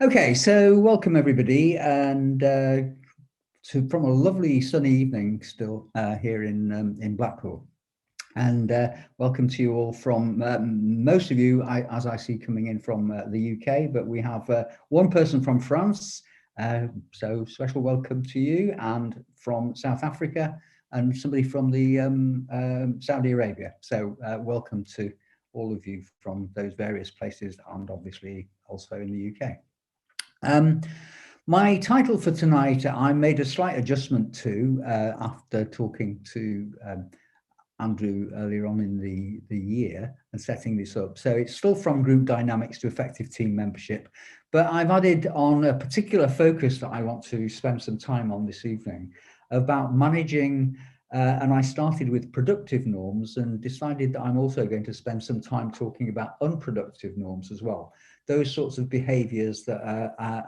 Okay, so welcome everybody, and from a lovely sunny evening still here in Blackpool, and welcome to you all from most of you, as I see, coming in from the UK, but we have one person from France, so special welcome to you, and from South Africa, and somebody from the Saudi Arabia. So welcome to all of you from those various places, and obviously also in the UK. My title for tonight, I made a slight adjustment to after talking to Andrew earlier on in the year and setting this up. So it's still from group dynamics to effective team membership, but I've added on a particular focus that I want to spend some time on this evening about managing, and I started with productive norms and decided that I'm also going to spend some time talking about unproductive norms as well. Those sorts of behaviors that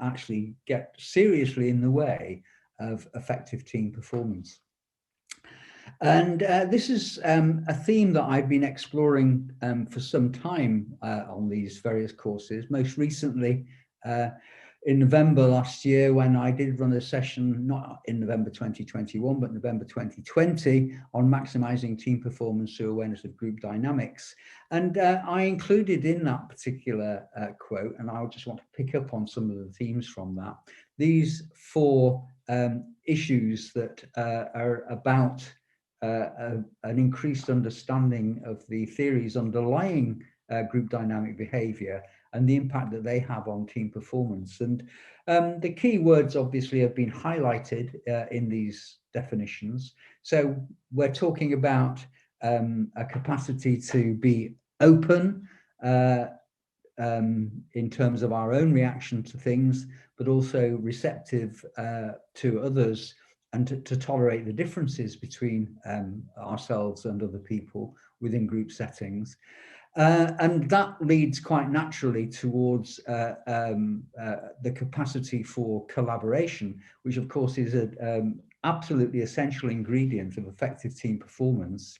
actually get seriously in the way of effective team performance. And this is a theme that I've been exploring for some time on these various courses, most recently in November last year, when I did run a session, not in November 2021, but November 2020, on maximizing team performance through awareness of group dynamics. And I included in that particular quote, and I just want to pick up on some of the themes from that, these four issues that are about an increased understanding of the theories underlying group dynamic behavior and the impact that they have on team performance. And the key words obviously have been highlighted in these definitions. So we're talking about a capacity to be open in terms of our own reaction to things, but also receptive to others, and to tolerate the differences between ourselves and other people within group settings. And that leads quite naturally towards the capacity for collaboration, which of course is an absolutely essential ingredient of effective team performance.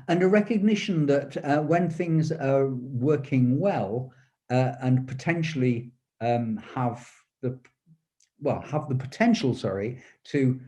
And a recognition that when things are working well and potentially have the potential, to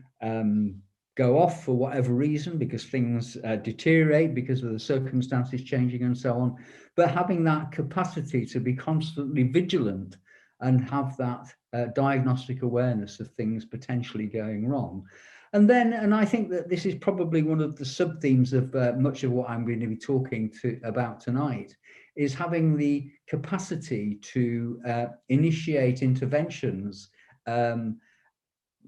go off for whatever reason, because things deteriorate because of the circumstances changing and so on, but having that capacity to be constantly vigilant and have that diagnostic awareness of things potentially going wrong. And I think that this is probably one of the sub-themes of much of what I'm going to be talking about tonight, is having the capacity to initiate interventions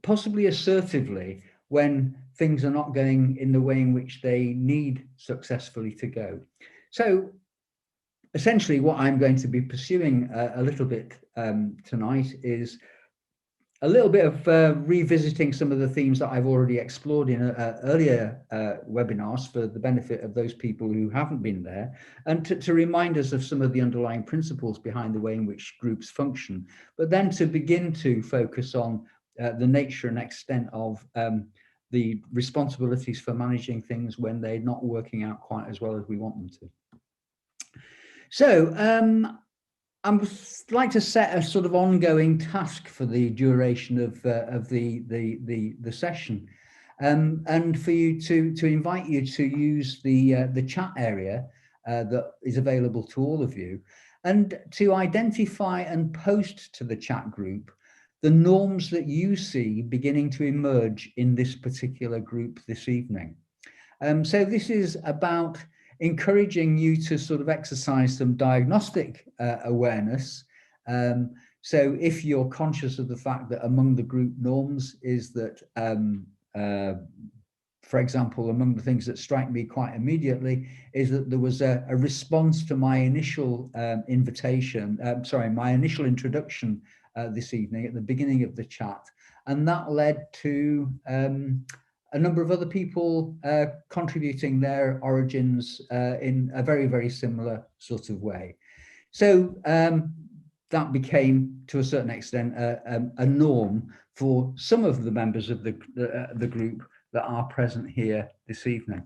possibly assertively when things are not going in the way in which they need successfully to go. So essentially what I'm going to be pursuing a little bit tonight is a little bit of revisiting some of the themes that I've already explored in earlier webinars for the benefit of those people who haven't been there, and to remind us of some of the underlying principles behind the way in which groups function, but then to begin to focus on the nature and extent of the responsibilities for managing things when they're not working out quite as well as we want them to. So I would like to set a sort of ongoing task for the duration of the session, and for you to invite you to use the chat area that is available to all of you, and to identify and post to the chat group the norms that you see beginning to emerge in this particular group this evening. So this is about encouraging you to sort of exercise some diagnostic awareness. So if you're conscious of the fact that among the group norms is that, for example, among the things that strike me quite immediately is that there was a response to my initial my initial introduction this evening at the beginning of the chat, and that led to a number of other people contributing their origins in a very, very similar sort of way. So that became, to a certain extent, a norm for some of the members of the group that are present here this evening.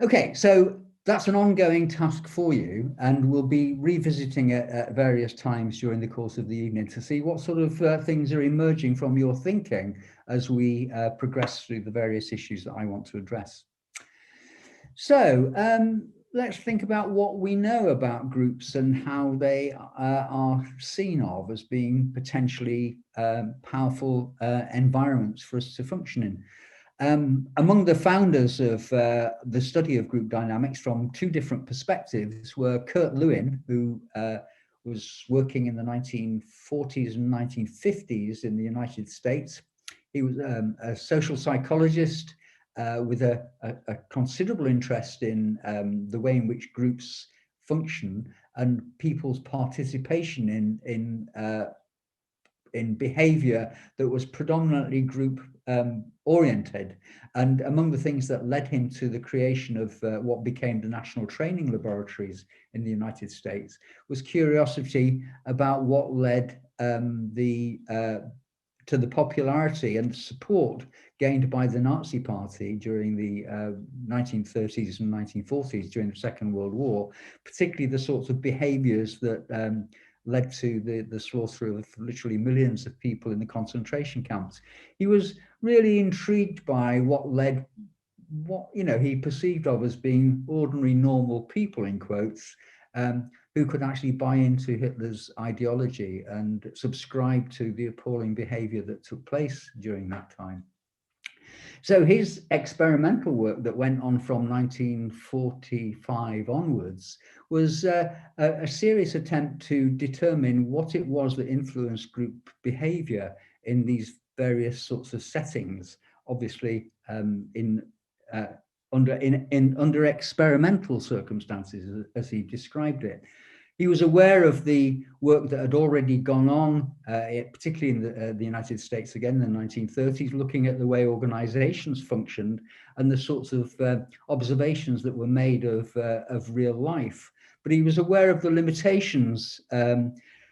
Okay, so that's an ongoing task for you, and we'll be revisiting it at various times during the course of the evening to see what sort of things are emerging from your thinking as we progress through the various issues that I want to address. So let's think about what we know about groups and how they are seen of as being potentially powerful environments for us to function in. Among the founders of the study of group dynamics from two different perspectives were Kurt Lewin, who was working in the 1940s and 1950s in the United States. He was a social psychologist with a considerable interest in the way in which groups function and people's participation in behavior that was predominantly group oriented. And among the things that led him to the creation of what became the national training laboratories in the United States was curiosity about what led to the popularity and support gained by the Nazi Party during the 1930s and 1940s during the Second World War, particularly the sorts of behaviors that led to the slaughter of literally millions of people in the concentration camps. He was really intrigued by what he perceived of as being ordinary, normal people, in quotes, who could actually buy into Hitler's ideology and subscribe to the appalling behavior that took place during that time. So his experimental work that went on from 1945 onwards was a serious attempt to determine what it was that influenced group behavior in these various sorts of settings, obviously under experimental circumstances, as he described it. He was aware of the work that had already gone on, particularly in the United States, again, in the 1930s, looking at the way organizations functioned and the sorts of observations that were made of real life. But he was aware of the limitations,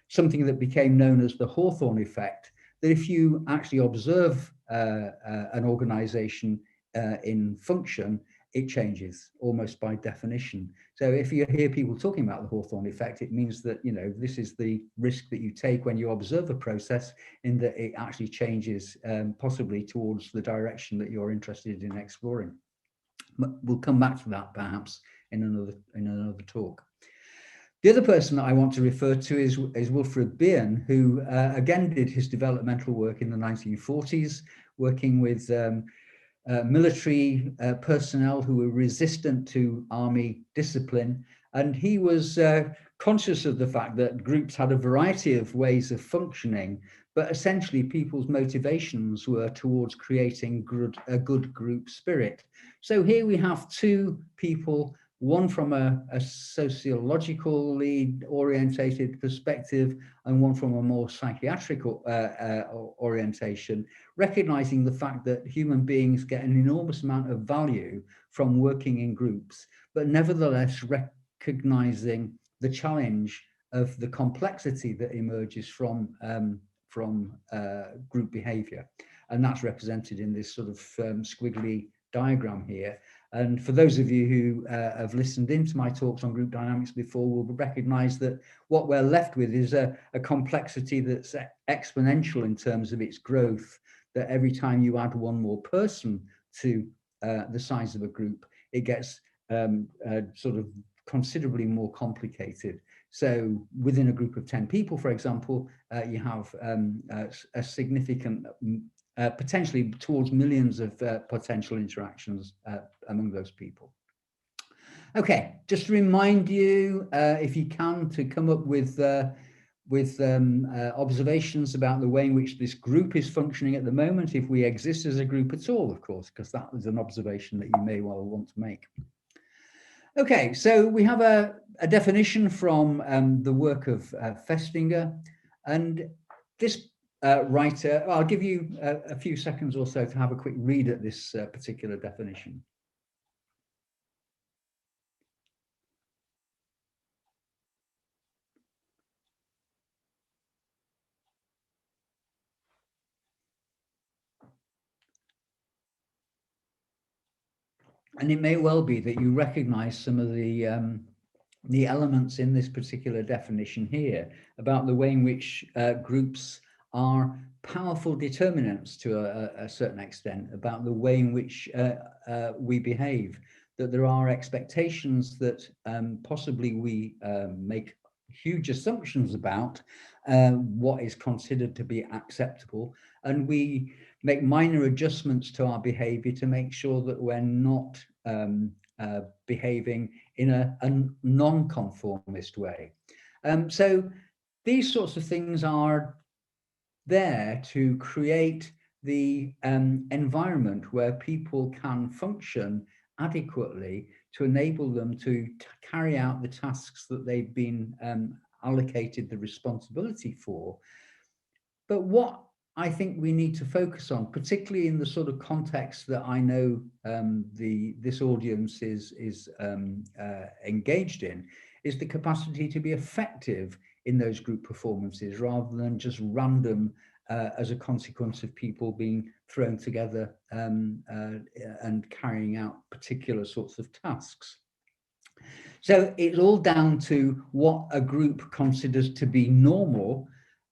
something that became known as the Hawthorne effect, that if you actually observe an organization in function, it changes almost by definition. So if you hear people talking about the Hawthorne effect, it means that, this is the risk that you take when you observe a process, in that it actually changes possibly towards the direction that you're interested in exploring. We'll come back to that perhaps in another talk. The other person that I want to refer to is Wilfred Bion, who again did his developmental work in the 1940s, working with military personnel who were resistant to army discipline. And he was conscious of the fact that groups had a variety of ways of functioning, but essentially people's motivations were towards creating a good group spirit. So here we have two people, one from a sociologically orientated perspective and one from a more psychiatric orientation, recognizing the fact that human beings get an enormous amount of value from working in groups, but nevertheless recognizing the challenge of the complexity that emerges from group behavior. And that's represented in this sort of squiggly diagram here. And for those of you who have listened into my talks on group dynamics before, will recognize that what we're left with is a complexity that's exponential in terms of its growth, that every time you add one more person to the size of a group, it gets sort of considerably more complicated. So within a group of 10 people, for example, you have a significant potentially towards millions of potential interactions among those people. Okay, just to remind you, if you can, to come up with observations about the way in which this group is functioning at the moment, if we exist as a group at all, of course, because that is an observation that you may well want to make. Okay, so we have a definition from the work of Festinger, and this writer, I'll give you a few seconds or so to have a quick read at this particular definition. And it may well be that you recognize some of the elements in this particular definition here about the way in which groups are powerful determinants to a certain extent about the way in which we behave, that there are expectations that possibly we make huge assumptions about what is considered to be acceptable, and we make minor adjustments to our behavior to make sure that we're not behaving in a non-conformist way. So these sorts of things are there to create the environment where people can function adequately to enable them to carry out the tasks that they've been allocated the responsibility for. But what I think we need to focus on, particularly in the sort of context that I know this audience is engaged in, is the capacity to be effective in those group performances rather than just random as a consequence of people being thrown together and carrying out particular sorts of tasks. So it's all down to what a group considers to be normal,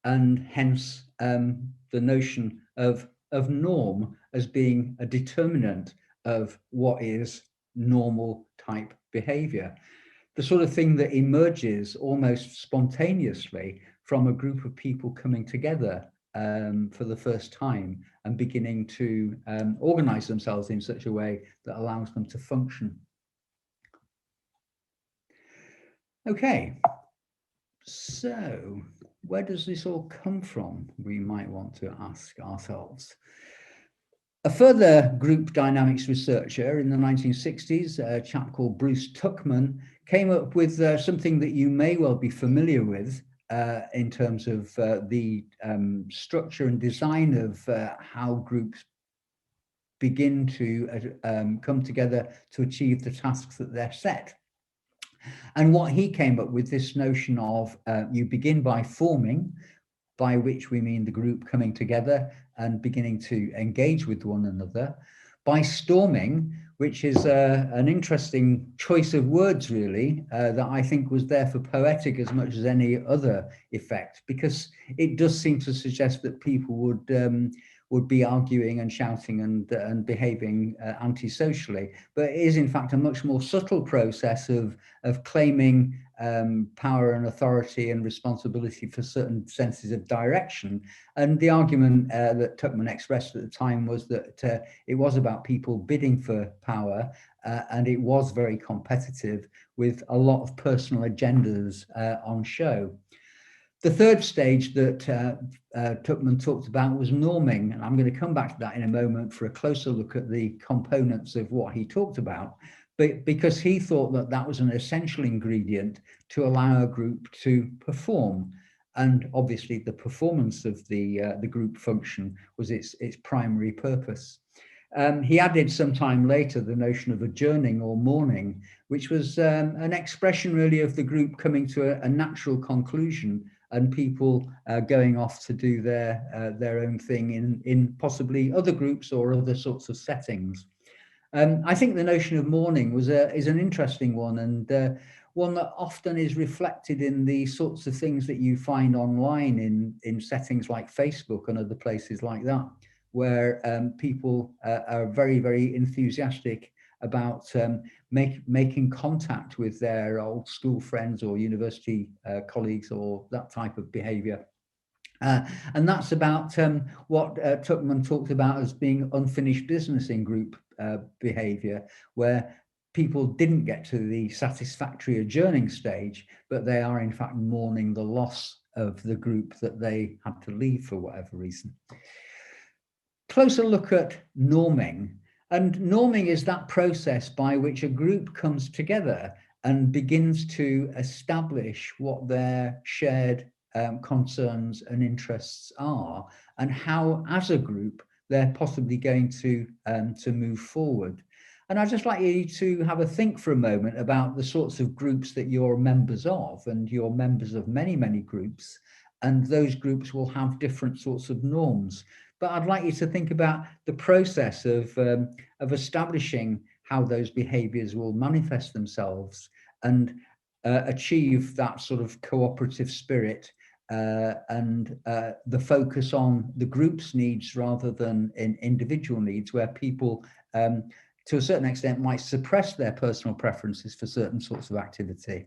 and hence the notion of norm as being a determinant of what is normal type behavior. The sort of thing that emerges almost spontaneously from a group of people coming together for the first time and beginning to organize themselves in such a way that allows them to function. Okay, so where does this all come from? We might want to ask ourselves. A further group dynamics researcher in the 1960s, a chap called Bruce Tuckman, came up with something that you may well be familiar with in terms of the structure and design of how groups begin to come together to achieve the tasks that they're set. And what he came up with, this notion of you begin by forming, by which we mean the group coming together and beginning to engage with one another, by storming, which is an interesting choice of words, really, that I think was there for poetic as much as any other effect, because it does seem to suggest that people would be arguing and shouting and behaving antisocially. But it is, in fact, a much more subtle process of claiming power and authority and responsibility for certain senses of direction. And the argument that Tuckman expressed at the time was that it was about people bidding for power, and it was very competitive with a lot of personal agendas on show. The third stage that Tuckman talked about was norming, and I'm going to come back to that in a moment for a closer look at the components of what he talked about, but because he thought that that was an essential ingredient to allow a group to perform. And obviously the performance of the group function was its primary purpose. He added sometime later the notion of adjourning or mourning, which was an expression really of the group coming to a natural conclusion and people going off to do their own thing in possibly other groups or other sorts of settings. I think the notion of mourning is an interesting one, and one that often is reflected in the sorts of things that you find online in settings like Facebook and other places like that, where people are very, very enthusiastic about making contact with their old school friends or university colleagues or that type of behavior. And that's about what Tuckman talked about as being unfinished business in group behavior, where people didn't get to the satisfactory adjourning stage, but they are in fact mourning the loss of the group that they had to leave for whatever reason. Closer look at norming. And norming is that process by which a group comes together and begins to establish what their shared concerns and interests are, and how, as a group, they're possibly going to move forward. And I'd just like you to have a think for a moment about the sorts of groups that you're members of, and you're members of many, many groups, and those groups will have different sorts of norms. But I'd like you to think about the process of establishing how those behaviors will manifest themselves and achieve that sort of cooperative spirit and the focus on the group's needs rather than in individual needs, where people to a certain extent might suppress their personal preferences for certain sorts of activity.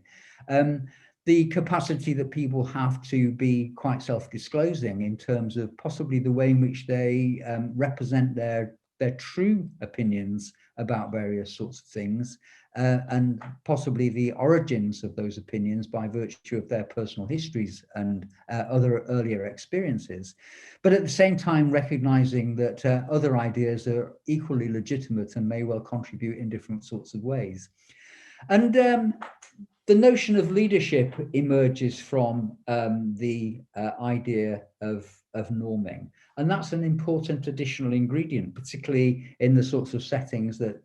The capacity that people have to be quite self-disclosing in terms of possibly the way in which they represent their true opinions about various sorts of things, and possibly the origins of those opinions by virtue of their personal histories and other earlier experiences. But at the same time, recognizing that other ideas are equally legitimate and may well contribute in different sorts of ways. And the notion of leadership emerges from the idea of norming. And that's an important additional ingredient, particularly in the sorts of settings that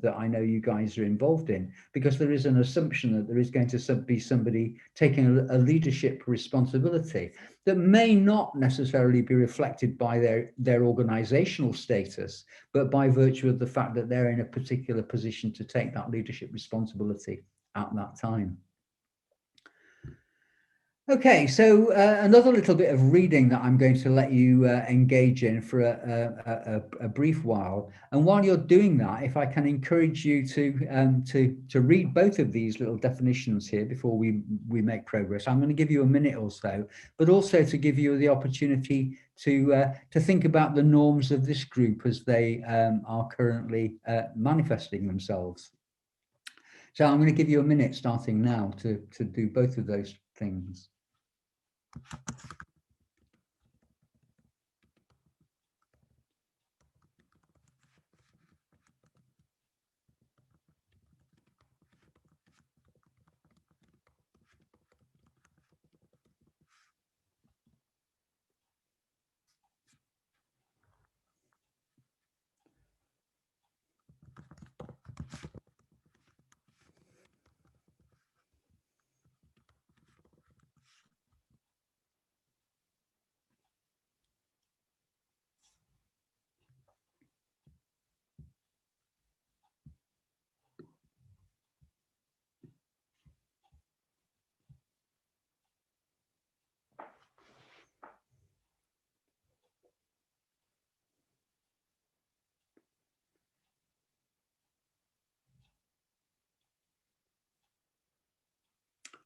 that I know you guys are involved in, because there is an assumption that there is going to be somebody taking a leadership responsibility that may not necessarily be reflected by their organizational status, but by virtue of the fact that they're in a particular position to take that leadership responsibility at that time. Okay, so another little bit of reading that I'm going to let you engage in for a brief while. And while you're doing that, if I can encourage you to read both of these little definitions here before we make progress. I'm going to give you a minute or so, but also to give you the opportunity to think about the norms of this group as they are currently manifesting themselves. So I'm going to give you a minute starting now to do both of those things.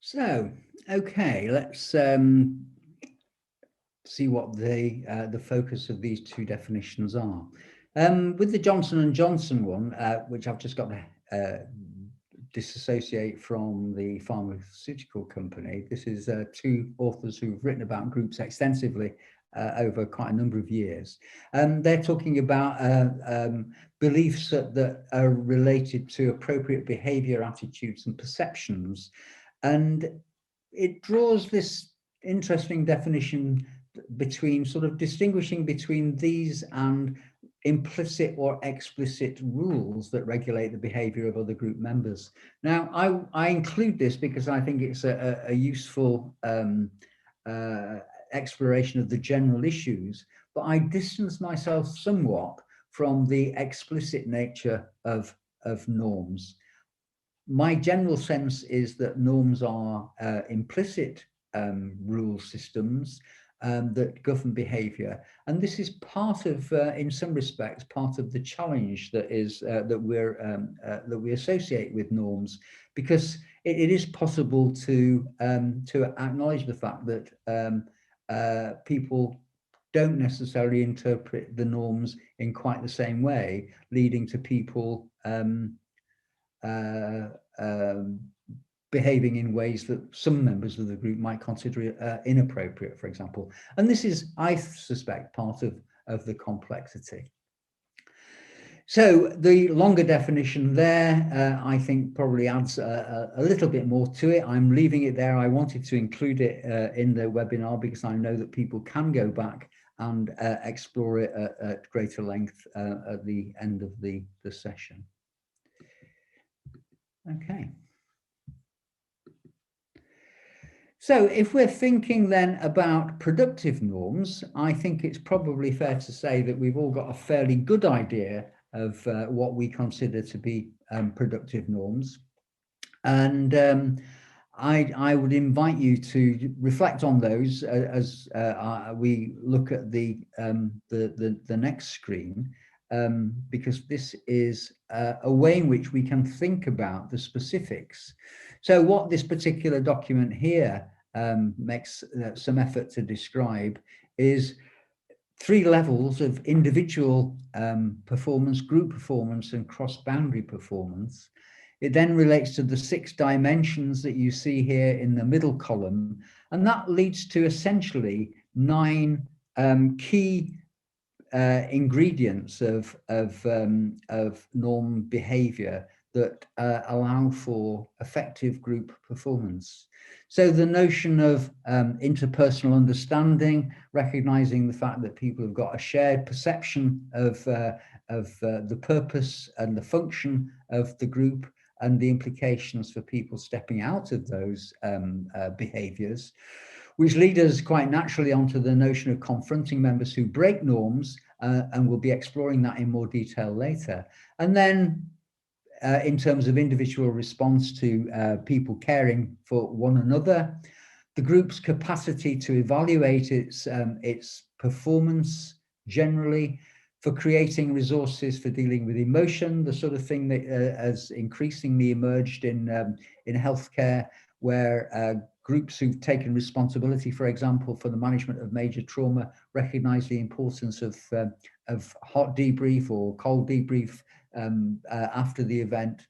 So, okay, let's see what the focus of these two definitions are. With the Johnson & Johnson one, which I've just got to disassociate from the pharmaceutical company, this is two authors who've written about groups extensively over quite a number of years. They're talking about beliefs that are related to appropriate behavior, attitudes, and perceptions. And it draws this interesting definition between sort of distinguishing between these and implicit or explicit rules that regulate the behavior of other group members. Now, I include this because I think it's a useful exploration of the general issues, but I distance myself somewhat from the explicit nature of norms. My general sense is that norms are implicit rule systems that govern behavior, and this is part of, in some respects, part of the challenge that is that we associate with norms, because it is possible to acknowledge the fact that people don't necessarily interpret the norms in quite the same way, leading to people behaving in ways that some members of the group might consider inappropriate, for example. And this is, I suspect, part of the complexity. So the longer definition there, I think, probably adds a little bit more to it. I'm leaving it there. I wanted to include it in the webinar because I know that people can go back and explore it at greater length at the end of the session. Okay. So if we're thinking then about productive norms, I think it's probably fair to say that we've all got a fairly good idea what we consider to be productive norms. And I would invite you to reflect on those as we look at the next screen, because this is a way in which we can think about the specifics. So what this particular document here makes some effort to describe is 3 levels of individual performance, group performance, and cross-boundary performance. It then relates to the 6 dimensions that you see here in the middle column, and that leads to essentially 9 key ingredients of norm behavior that allow for effective group performance. So the notion of interpersonal understanding, recognizing the fact that people have got a shared perception of the purpose and the function of the group, and the implications for people stepping out of those behaviors, which lead us quite naturally onto the notion of confronting members who break norms, and we'll be exploring that in more detail later. And then in terms of individual response to people caring for one another, the group's capacity to evaluate its performance generally, for creating resources for dealing with emotion, the sort of thing that has increasingly emerged in healthcare, where groups who've taken responsibility, for example, for the management of major trauma, recognize the importance of hot debrief or cold debrief after the event.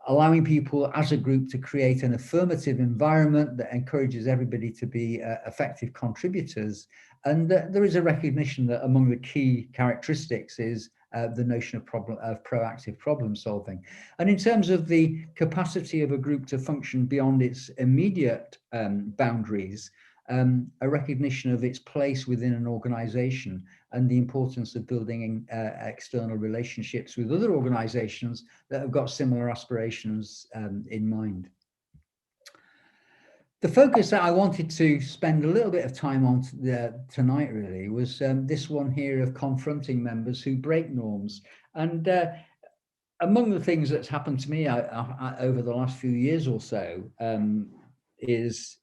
Allowing people as a group to create an affirmative environment that encourages everybody to be effective contributors. And there is a recognition that among the key characteristics is the notion of proactive problem solving. And in terms of the capacity of a group to function beyond its immediate boundaries, a recognition of its place within an organization and the importance of building external relationships with other organizations that have got similar aspirations in mind. The focus that I wanted to spend a little bit of time on tonight really was this one here of confronting members who break norms. And among the things that's happened to me over the last few years or so is,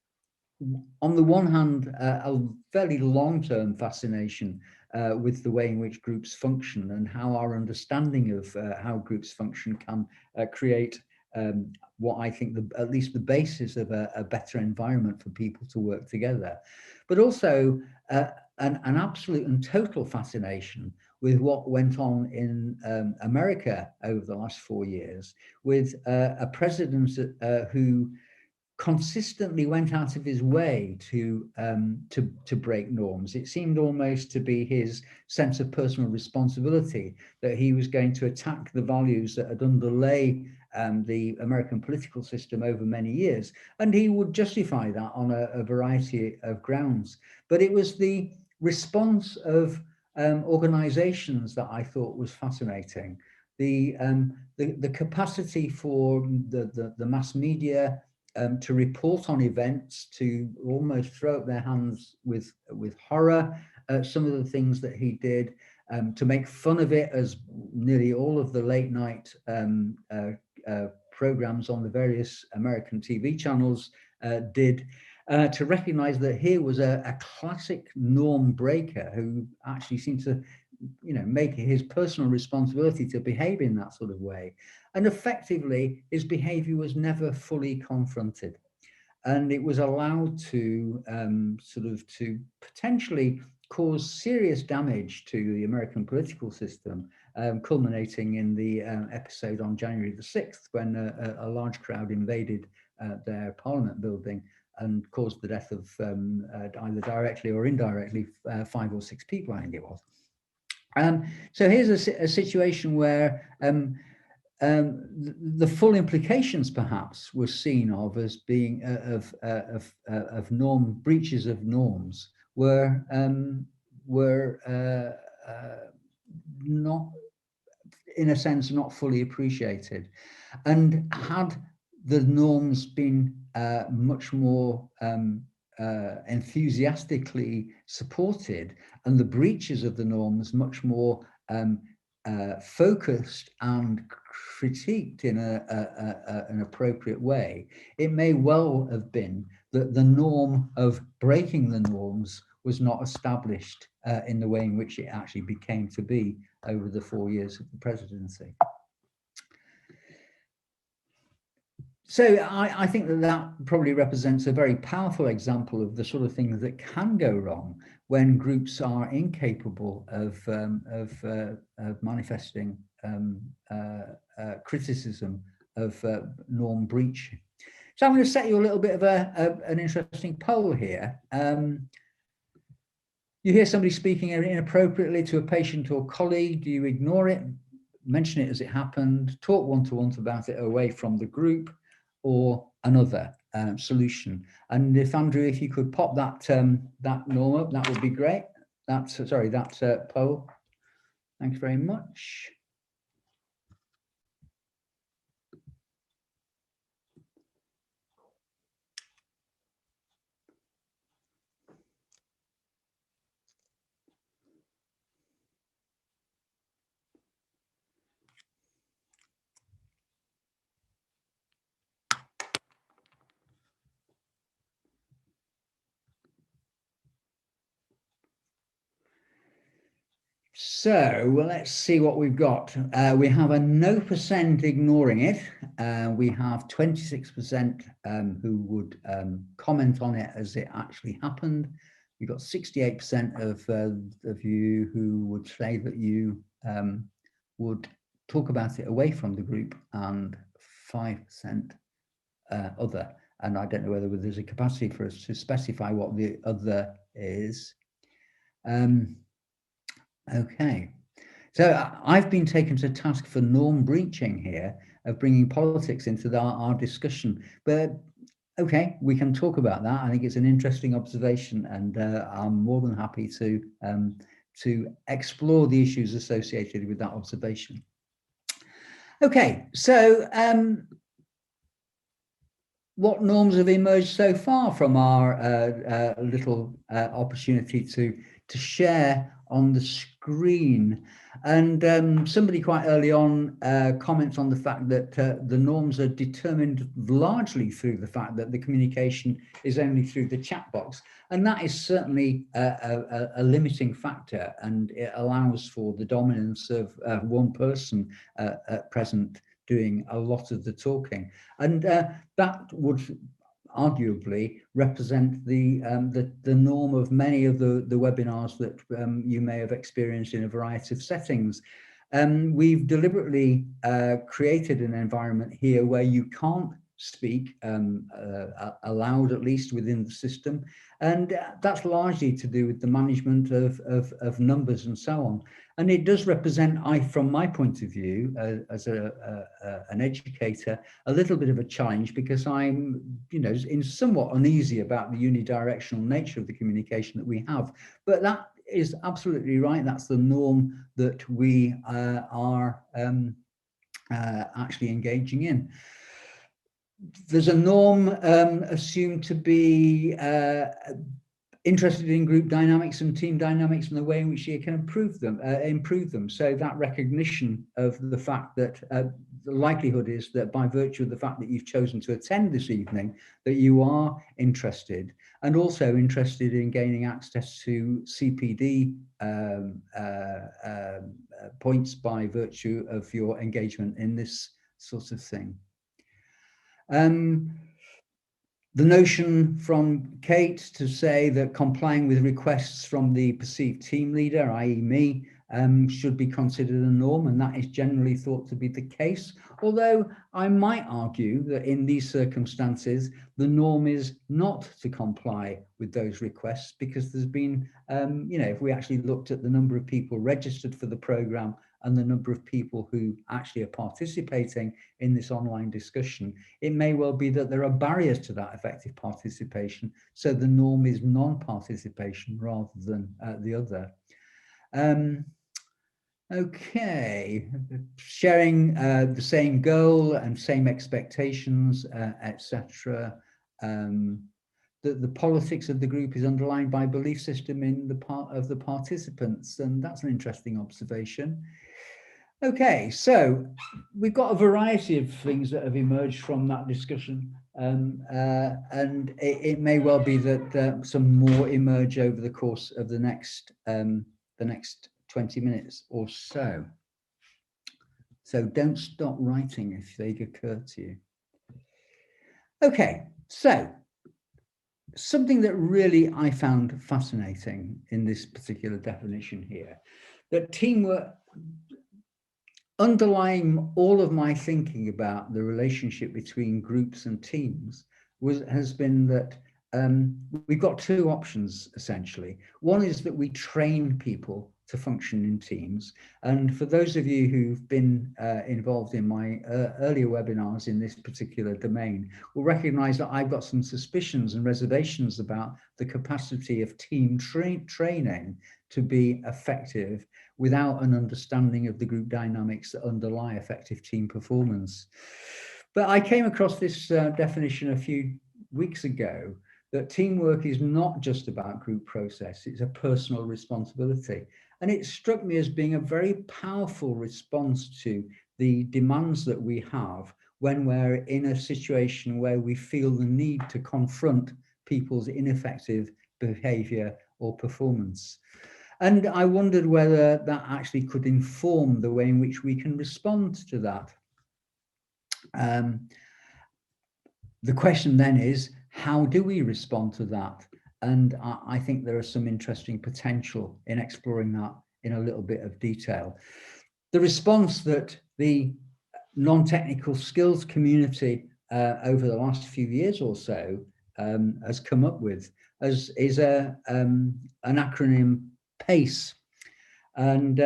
on the one hand, a fairly long-term fascination with the way in which groups function and how our understanding of how groups function can create what I think at least the basis of a better environment for people to work together, but also an absolute and total fascination with what went on in America over the last 4 years, with a president who consistently went out of his way to break norms. It seemed almost to be his sense of personal responsibility that he was going to attack the values that had underlay the American political system over many years, and he would justify that on a variety of grounds. But it was the response of organizations that I thought was fascinating. The capacity for the mass media to report on events, to almost throw up their hands with horror at some of the things that he did, to make fun of it, as nearly all of the late night programs on the various American TV channels did, to recognize that here was a classic norm breaker who actually seemed to make it his personal responsibility to behave in that sort of way. And effectively, his behavior was never fully confronted. And it was allowed to to potentially cause serious damage to the American political system, culminating in the episode on January the 6th, when a large crowd invaded their parliament building and caused the death of either directly or indirectly 5 or 6 people, I think it was. So here's a situation where the full implications perhaps were seen of as being of norm breaches of norms were not, in a sense, not fully appreciated. And had the norms been much more enthusiastically supported, and the breaches of the norms much more focused and critiqued in an appropriate way, it may well have been that the norm of breaking the norms was not established in the way in which it actually became to be over the 4 years of the presidency. So I think that probably represents a very powerful example of the sort of things that can go wrong when groups are incapable of manifesting criticism of norm breach. So I'm going to set you a little bit of an interesting poll here. You hear somebody speaking inappropriately to a patient or colleague. Do you ignore it, mention it as it happened, talk one-to-one about it away from the group, or another solution? And if Andrew, if you could pop that that norm up, that would be great. That's that poll. Thanks very much. So, well, let's see what we've got. We have a no % ignoring it. We have 26% who would comment on it as it actually happened. We've got 68% of you who would say that you would talk about it away from the group, and 5% other. And I don't know whether there's a capacity for us to specify what the other is. Okay, so I've been taken to task for norm breaching here, of bringing politics into our discussion. But okay, we can talk about that. I think it's an interesting observation, and I'm more than happy to explore the issues associated with that observation. Okay, so what norms have emerged so far from our little opportunity to share on the screen? And somebody quite early on comments on the fact that the norms are determined largely through the fact that the communication is only through the chat box. And that is certainly a limiting factor, and it allows for the dominance of one person at present doing a lot of the talking. And that would arguably represent the norm of many of the webinars that you may have experienced in a variety of settings. We've deliberately created an environment here where you can't speak aloud, at least within the system, and that's largely to do with the management of numbers and so on. And it does represent, from my point of view, as an educator, a little bit of a challenge, because I'm, in somewhat uneasy about the unidirectional nature of the communication that we have. But that is absolutely right. That's the norm that we are actually engaging in. There's a norm assumed to be interested in group dynamics and team dynamics and the way in which you can improve them. So that recognition of the fact that the likelihood is that by virtue of the fact that you've chosen to attend this evening, that you are interested, and also interested in gaining access to CPD points by virtue of your engagement in this sort of thing. The notion from Kate to say that complying with requests from the perceived team leader, i.e. me, should be considered a norm, and that is generally thought to be the case. Although I might argue that in these circumstances, the norm is not to comply with those requests, because there's been, if we actually looked at the number of people registered for the program and the number of people who actually are participating in this online discussion, it may well be that there are barriers to that effective participation. So the norm is non-participation rather than the other. Okay, sharing the same goal and same expectations, etc. The politics of the group is underlined by belief system in the part of the participants, and that's an interesting observation. Okay, so we've got a variety of things that have emerged from that discussion, and it may well be that some more emerge over the course of the next 20 minutes or so. So don't stop writing if they occur to you. Okay, so something that really I found fascinating in this particular definition here, that teamwork, underlying all of my thinking about the relationship between groups and teams has been that we've got two options, essentially. One is that we train people to function in teams. And for those of you who've been involved in my earlier webinars in this particular domain, will recognize that I've got some suspicions and reservations about the capacity of team training to be effective without an understanding of the group dynamics that underlie effective team performance. But I came across this definition a few weeks ago, that teamwork is not just about group process, it's a personal responsibility. And it struck me as being a very powerful response to the demands that we have when we're in a situation where we feel the need to confront people's ineffective behavior or performance. And I wondered whether that actually could inform the way in which we can respond to that. The question then is, how do we respond to that? And I think there is some interesting potential in exploring that in a little bit of detail. The response that the non-technical skills community over the last few years or so has come up with is an acronym PACE. And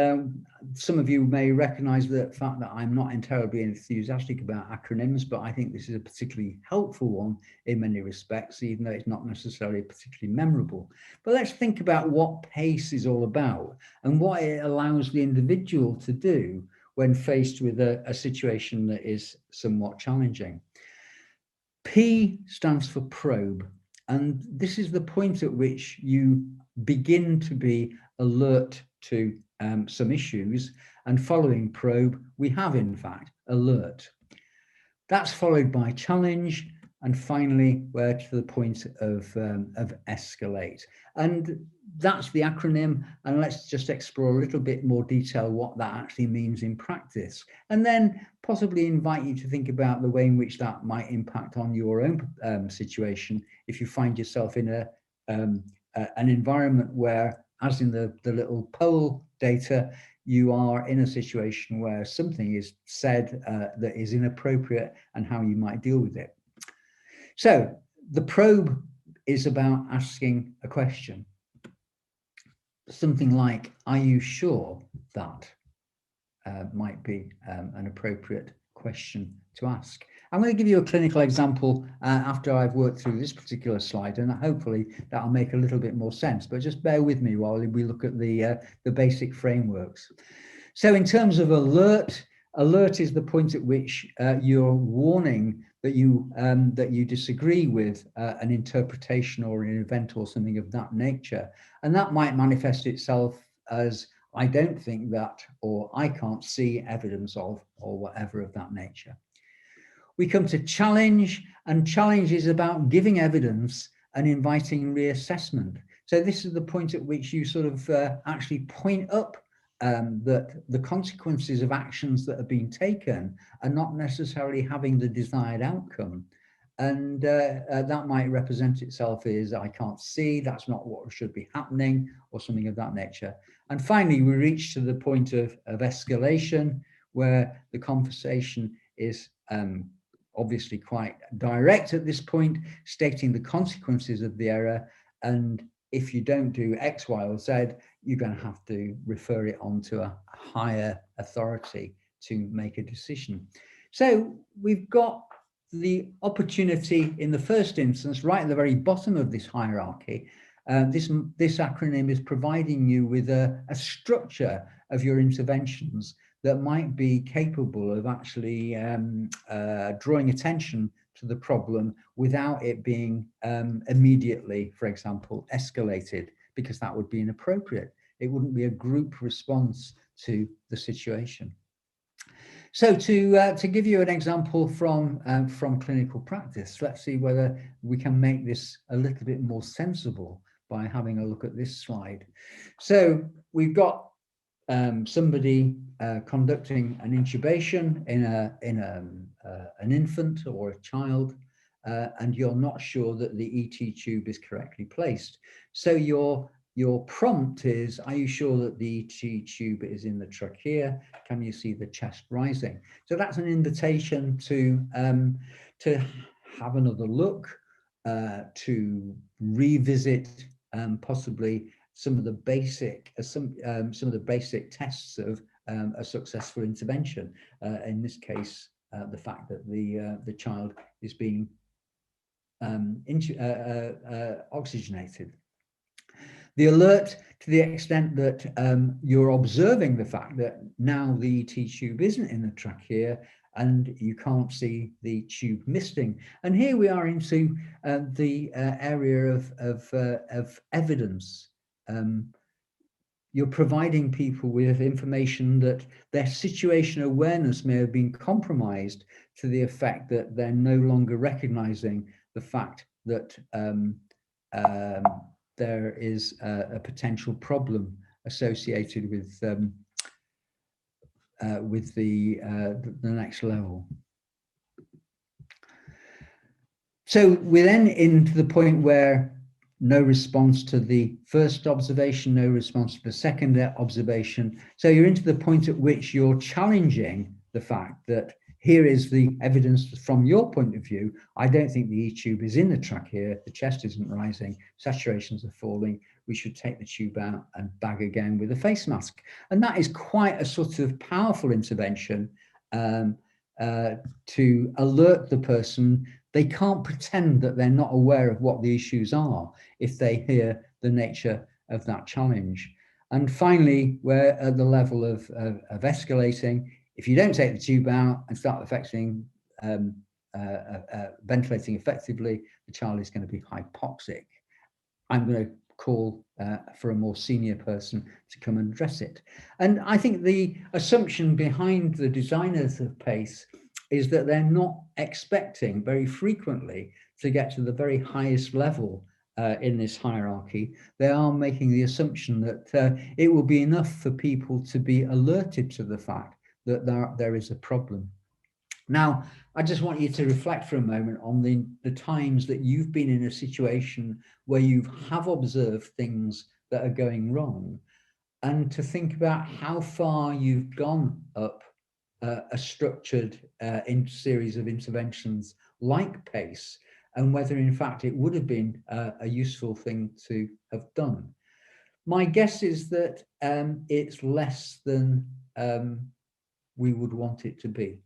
some of you may recognize the fact that I'm not entirely enthusiastic about acronyms, but I think this is a particularly helpful one in many respects, even though it's not necessarily particularly memorable. But let's think about what PACE is all about and what it allows the individual to do when faced with a situation that is somewhat challenging. P stands for probe, and this is the point at which you begin to be alert to some issues, and following probe, we have in fact alert. That's followed by challenge, and finally we're to the point of escalate. And that's the acronym, and let's just explore a little bit more detail what that actually means in practice, and then possibly invite you to think about the way in which that might impact on your own situation if you find yourself in an environment where, as in the little poll data, you are in a situation where something is said that is inappropriate and how you might deal with it. So the probe is about asking a question. Something like, are you sure that might be an appropriate question to ask. I'm going to give you a clinical example after I've worked through this particular slide, and hopefully that'll make a little bit more sense, but just bear with me while we look at the basic frameworks. So in terms of alert is the point at which you're warning that you disagree with an interpretation or an event or something of that nature. And that might manifest itself as, I don't think that, or I can't see evidence of, or whatever of that nature. We come to challenge, and challenge is about giving evidence and inviting reassessment. So this is the point at which you sort of actually point up that the consequences of actions that have been taken are not necessarily having the desired outcome. And that might represent itself as, I can't see, that's not what should be happening, or something of that nature. And finally, we reach to the point of escalation, where the conversation is obviously quite direct at this point, stating the consequences of the error. And if you don't do X, Y, or Z, you're going to have to refer it on to a higher authority to make a decision. So we've got the opportunity in the first instance, right at the very bottom of this hierarchy. This acronym is providing you with a structure of your interventions that might be capable of actually drawing attention to the problem without it being immediately, for example, escalated, because that would be inappropriate. It wouldn't be a group response to the situation. So to give you an example from clinical practice, let's see whether we can make this a little bit more sensible by having a look at this slide. So we've got somebody conducting an intubation in an infant or a child, and you're not sure that the ET tube is correctly placed. So your prompt is, are you sure that the ET tube is in the trachea? Can you see the chest rising? So that's an invitation to have another look, to revisit possibly some of the basic tests of a successful intervention. In this case, the fact that the child is being oxygenated. The alert, to the extent that you're observing the fact that now the ET tube isn't in the trachea and you can't see the tube misting. And here we are into the area of evidence. You're providing people with information that their situation awareness may have been compromised to the effect that they're no longer recognizing the fact that there is a potential problem associated with the next level. So we're then into the point where no response to the first observation, no response to the second observation. So you're into the point at which you're challenging the fact that here is the evidence from your point of view. I don't think the E-tube is in the trachea, the chest isn't rising, saturations are falling, we should take the tube out and bag again with a face mask. And that is quite a sort of powerful intervention to alert the person. They can't pretend that they're not aware of what the issues are if they hear the nature of that challenge. And finally, we're at the level of escalating. If you don't take the tube out and start ventilating effectively, the child is going to be hypoxic. I'm going to call for a more senior person to come and address it. And I think the assumption behind the designers of PACE is that they're not expecting very frequently to get to the very highest level in this hierarchy. They are making the assumption that it will be enough for people to be alerted to the fact that there is a problem. Now, I just want you to reflect for a moment on the times that you've been in a situation where you have observed things that are going wrong, and to think about how far you've gone up a structured series of interventions like PACE, and whether in fact it would have been a useful thing to have done. My guess is that it's less than we would want it to be.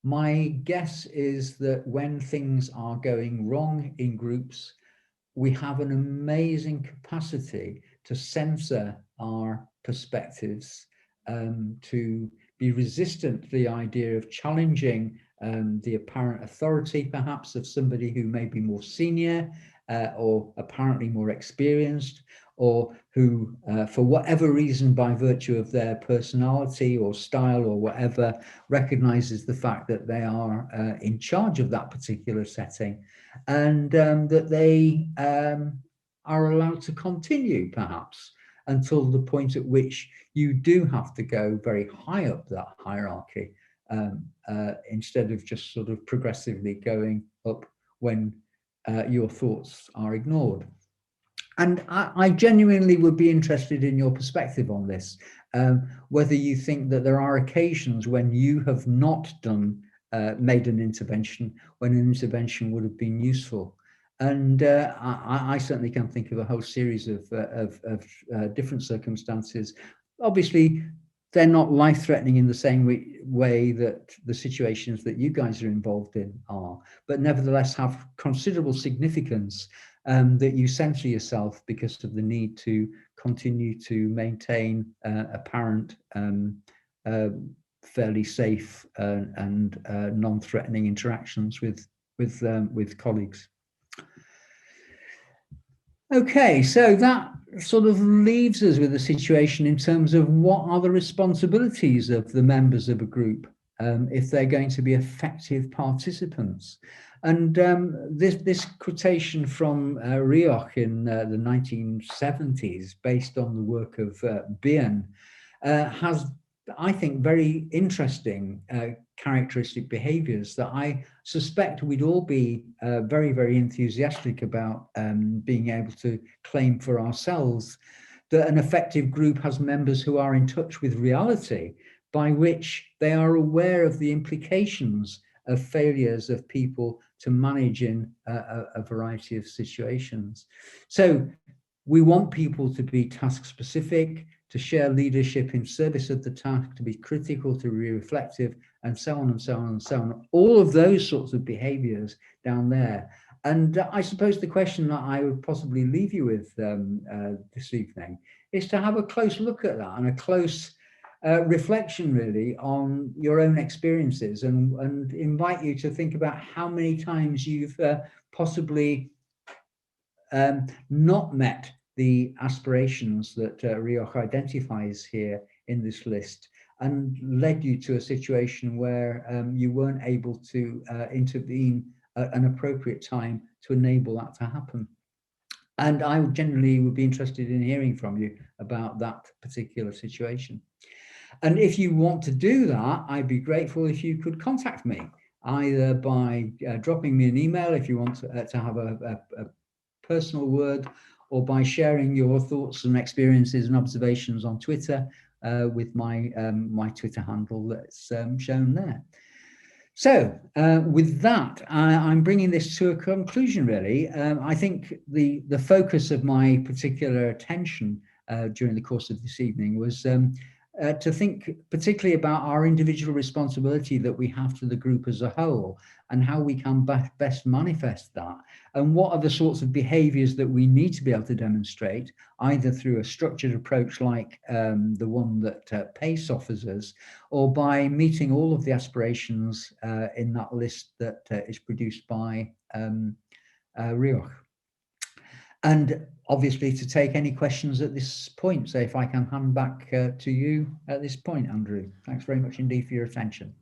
My guess is that when things are going wrong in groups, we have an amazing capacity to censor our perspectives, to be resistant to the idea of challenging the apparent authority, perhaps, of somebody who may be more senior or apparently more experienced, or who, for whatever reason, by virtue of their personality or style or whatever, recognizes the fact that they are in charge of that particular setting, and that they are allowed to continue, perhaps, until the point at which you do have to go very high up that hierarchy, instead of just sort of progressively going up when your thoughts are ignored. And I genuinely would be interested in your perspective on this, whether you think that there are occasions when you have not made an intervention, when an intervention would have been useful. And I certainly can think of a whole series of different circumstances. Obviously, they're not life-threatening in the same way that the situations that you guys are involved in are, but nevertheless have considerable significance, that you censor yourself because of the need to continue to maintain apparent, fairly safe and non-threatening interactions with colleagues. Okay, so that sort of leaves us with a situation in terms of what are the responsibilities of the members of a group if they're going to be effective participants. And this quotation from Rioch in the 1970s, based on the work of Bien, has, I think, very interesting characteristic behaviors that I suspect we'd all be very, very enthusiastic about being able to claim for ourselves. That an effective group has members who are in touch with reality, by which they are aware of the implications of failures of people to manage in a variety of situations. So we want people to be task specific, to share leadership in service of the task, to be critical, to be reflective, and so on and so on and so on. All of those sorts of behaviors down there. And I suppose the question that I would possibly leave you with this evening is to have a close look at that and a close reflection really on your own experiences, and invite you to think about how many times you've possibly not met the aspirations that Rioch identifies here in this list, and led you to a situation where you weren't able to intervene at an appropriate time to enable that to happen. And I generally would be interested in hearing from you about that particular situation. And if you want to do that, I'd be grateful if you could contact me, either by dropping me an email if you want to have a personal word, or by sharing your thoughts and experiences and observations on Twitter with my Twitter handle that's shown there. So with that, I'm bringing this to a conclusion, really. I think the focus of my particular attention during the course of this evening was to think particularly about our individual responsibility that we have to the group as a whole, and how we can best manifest that, and what are the sorts of behaviours that we need to be able to demonstrate, either through a structured approach like the one that PACE offers us, or by meeting all of the aspirations in that list that is produced by Rioch. And obviously to take any questions at this point. So if I can hand back to you at this point, Andrew. Thanks very much indeed for your attention.